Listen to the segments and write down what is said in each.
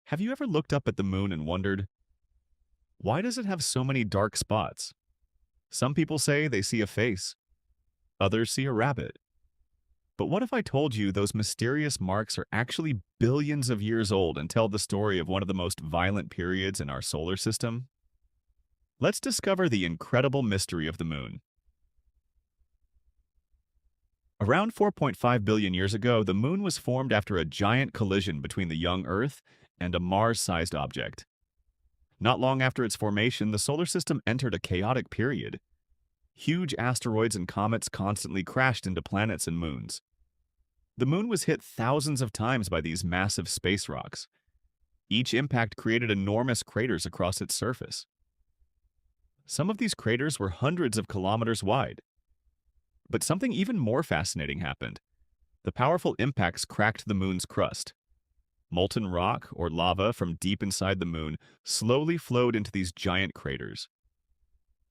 Have you ever looked up at the moon and wondered, why does it have so many dark spots? Some people say they see a face, others see a rabbit. But what if I told you those mysterious marks are actually billions of years old and tell the story of one of the most violent periods in our solar system? Let's discover the incredible mystery of the moon. Around 4.5 billion years ago, the moon was formed after a giant collision between the young Earth and a Mars-sized object. Not long after its formation, the solar system entered a chaotic period. Huge asteroids and comets constantly crashed into planets and moons. The moon was hit thousands of times by these massive space rocks. Each impact created enormous craters across its surface. Some of these craters were hundreds of kilometers wide. But something even more fascinating happened. The powerful impacts cracked the moon's crust. Molten rock, or lava from deep inside the moon, slowly flowed into these giant craters.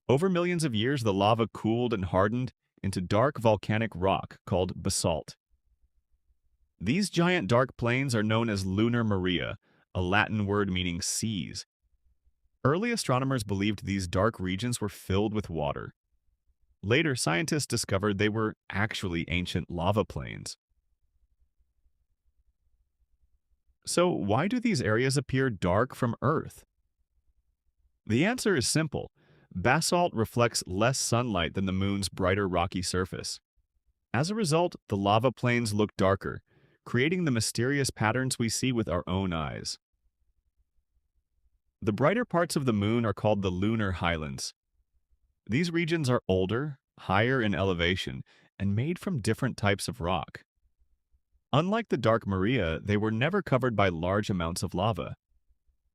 Over millions of years, the lava cooled and hardened into dark volcanic rock called basalt. These giant dark plains are known as Lunar Maria, a Latin word meaning seas. Early astronomers believed these dark regions were filled with water. Later, scientists discovered they were actually ancient lava plains. So, why do these areas appear dark from Earth? The answer is simple. Basalt reflects less sunlight than the moon's brighter rocky surface. As a result, the lava plains look darker, creating the mysterious patterns we see with our own eyes. The brighter parts of the moon are called the lunar highlands. These regions are older, higher in elevation, and made from different types of rock. Unlike the dark Maria, they were never covered by large amounts of lava.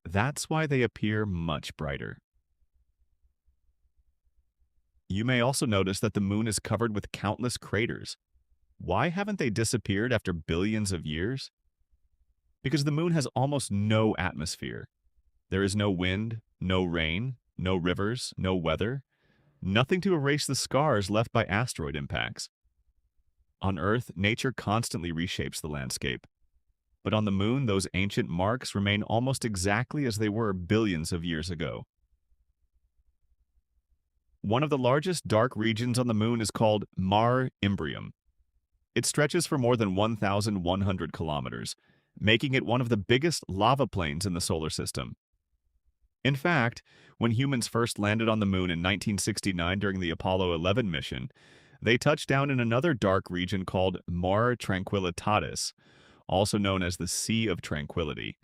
That's why they appear much brighter. You may also notice that the moon is covered with countless craters. Why haven't they disappeared after billions of years? Because the moon has almost no atmosphere. There is no wind, no rain, no rivers, no weather, nothing to erase the scars left by asteroid impacts. On Earth, nature constantly reshapes the landscape. But on the moon, those ancient marks remain almost exactly as they were billions of years ago. One of the largest dark regions on the moon is called Mare Imbrium. It stretches for more than 1,100 kilometers, making it one of the biggest lava plains in the solar system. In fact, when humans first landed on the moon in 1969 during the Apollo 11 mission, they touched down in another dark region called Mare Tranquillitatis, also known as the Sea of Tranquility.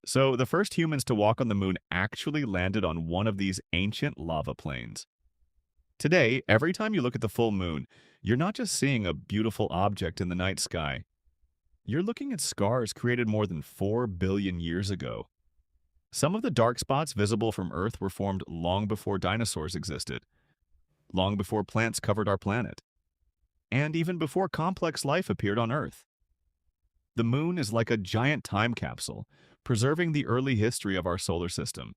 So the first humans to walk on the moon actually landed on one of these ancient lava plains. Today, every time you look at the full moon, you're not just seeing a beautiful object in the night sky. You're looking at scars created more than 4 billion years ago. Some of the dark spots visible from Earth were formed long before dinosaurs existed, long before plants covered our planet, and even before complex life appeared on Earth. The moon is like a giant time capsule, preserving the early history of our solar system.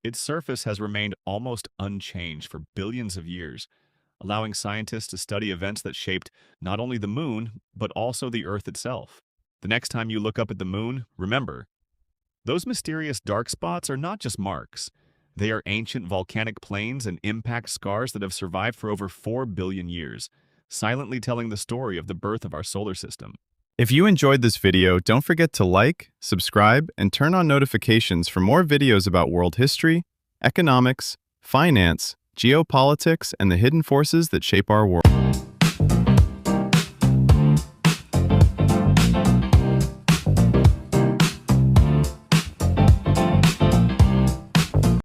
Its surface has remained almost unchanged for billions of years, allowing scientists to study events that shaped not only the moon, but also the Earth itself. The next time you look up at the moon, remember, those mysterious dark spots are not just marks. They are ancient volcanic plains and impact scars that have survived for over 4 billion years, silently telling the story of the birth of our solar system. If you enjoyed this video, don't forget to like, subscribe, and turn on notifications for more videos about world history, economics, finance, geopolitics, and the hidden forces that shape our world.